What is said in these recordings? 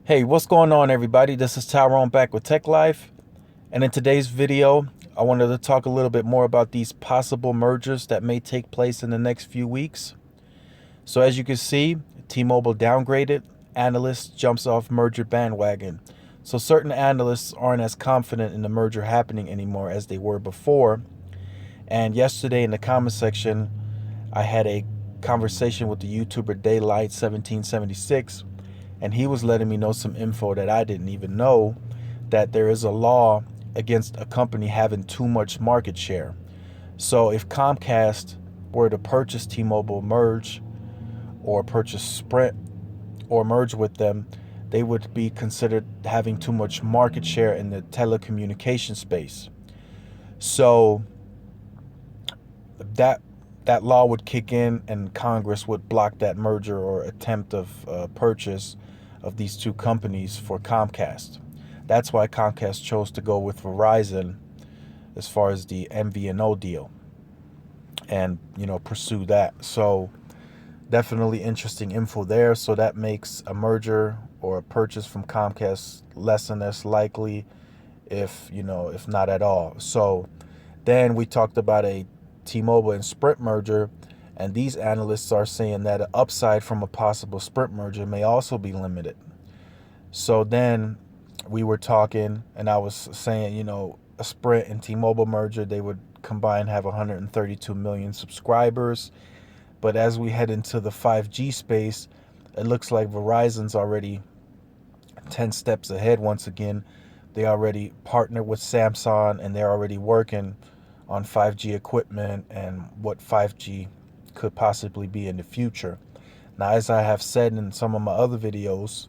Hey, what's going on, everybody? This is Tyrone back with Tech Life. And in today's video, I wanted to talk a little bit more about these possible mergers that may take place in the next few weeks. So as you can see, T-Mobile downgraded, analysts jumps off merger bandwagon. So certain analysts aren't as confident in the merger happening anymore as they were before. And yesterday in the comment section, I had a conversation with the YouTuber Daylight 1776, and he was letting me know some info that I didn't even know, that there is a law against a company having too much market share. So if Comcast were to purchase T-Mobile, merge, or purchase Sprint or merge with them, they would be considered having too much market share in the telecommunication space. So that law would kick in, and Congress would block that merger or attempt of purchase of these two companies for Comcast. That's why Comcast chose to go with Verizon as far as the MVNO deal and, pursue that. So definitely interesting info there. So that makes a merger or a purchase from Comcast less and less likely, if not at all. So then we talked about a T-Mobile and Sprint merger, and these analysts are saying that an upside from a possible Sprint merger may also be limited. So then we were talking, and I was saying, a Sprint and T-Mobile merger, they would combined have 132 million subscribers. But as we head into the 5G space, it looks like Verizon's already 10 steps ahead once again. They already partnered with Samsung, and they're already working on 5G equipment and what 5G could possibly be in the future. Now, as I have said in some of my other videos,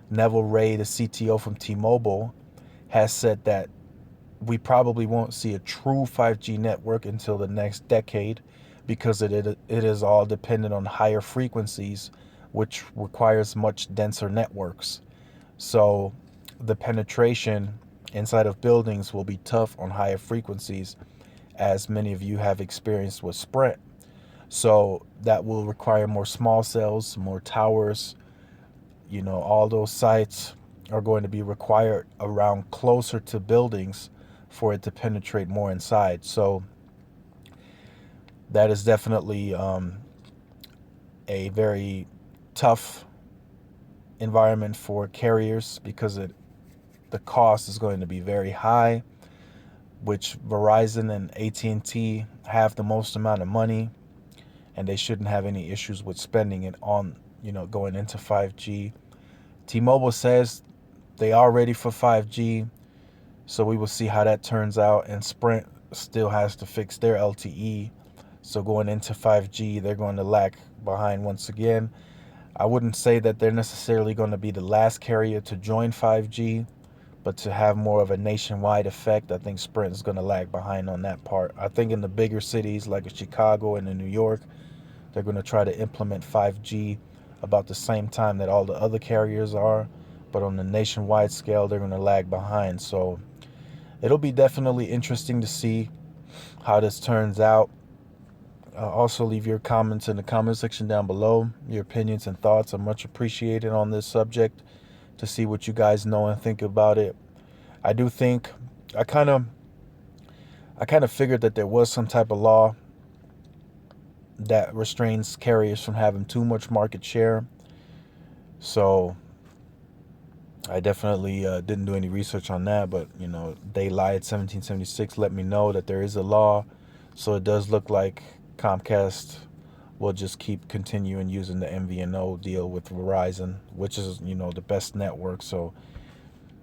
Neville Ray, the CTO from T-Mobile, has said that we probably won't see a true 5G network until the next decade, because it is all dependent on higher frequencies, which requires much denser networks. So the penetration inside of buildings will be tough on higher frequencies, as many of you have experienced with Sprint. So that will require more small cells, more towers. All those sites are going to be required around closer to buildings for it to penetrate more inside. So that is definitely a very tough environment for carriers, because the cost is going to be very high, which Verizon and AT&T have the most amount of money, and they shouldn't have any issues with spending it on, going into 5G. T-Mobile says they are ready for 5G, so we will see how that turns out. And Sprint still has to fix their LTE, so going into 5G, they're going to lag behind once again. I wouldn't say that they're necessarily going to be the last carrier to join 5G, but to have more of a nationwide effect, I think Sprint is going to lag behind on that part. I think in the bigger cities like Chicago and in New York, they're going to try to implement 5G about the same time that all the other carriers are, but on the nationwide scale, they're going to lag behind. So it'll be definitely interesting to see how this turns out. Also, leave your comments in the comment section down below. Your opinions and thoughts are much appreciated on this subject, to see what you guys know and think about it. I do think I kind of figured that there was some type of law that restrains carriers from having too much market share. So I definitely didn't do any research on that, but Daylight 1776 let me know that there is a law. So it does look like Comcast will just keep continuing using the MVNO deal with Verizon, which is the best network. So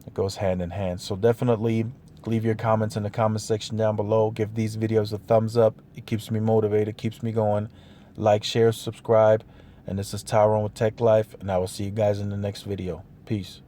it goes hand in hand. So definitely leave your comments in the comment section down below. Give these videos a thumbs up. It keeps me motivated, keeps me going. Like, share, subscribe. And this is Tyrone with Tech Life, and I will see you guys in the next video. Peace.